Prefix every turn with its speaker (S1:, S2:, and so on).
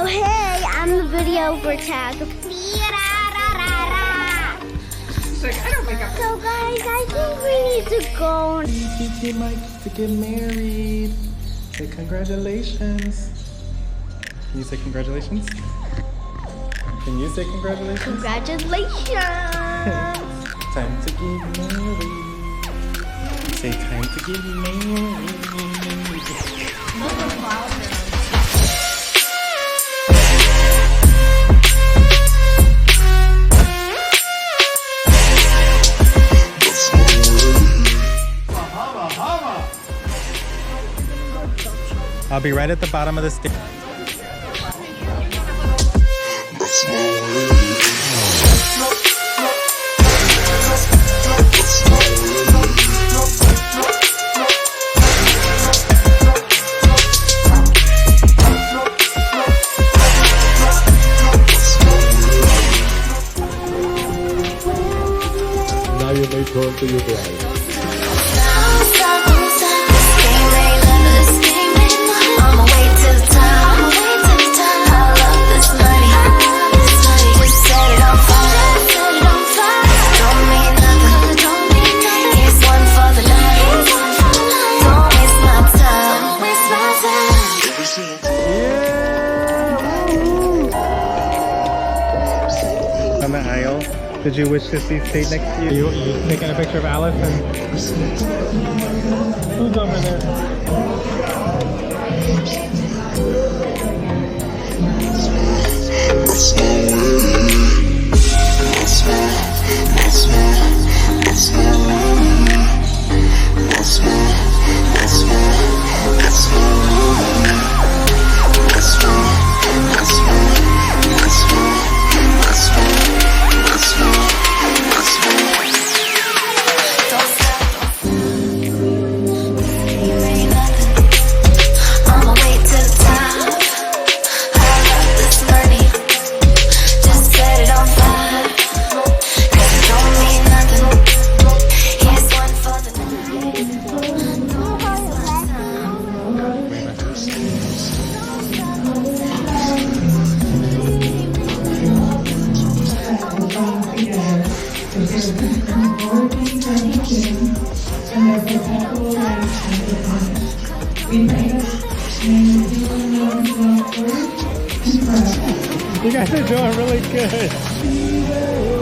S1: hey, I'm the videographer.
S2: She's like, I don't make up.
S1: So guys, I think we need to go.
S3: Teach Mike to get married. Say congratulations. Can you say congratulations? Can you say congratulations?
S1: Congratulations.
S3: Time to get married. Say time to get married. I'll be right at the bottom of the stick.
S4: Now you may turn to your bride.
S3: On the aisle, did you wish to see State next to you? You taking a picture of Alice and who's over there? You guys are doing really good.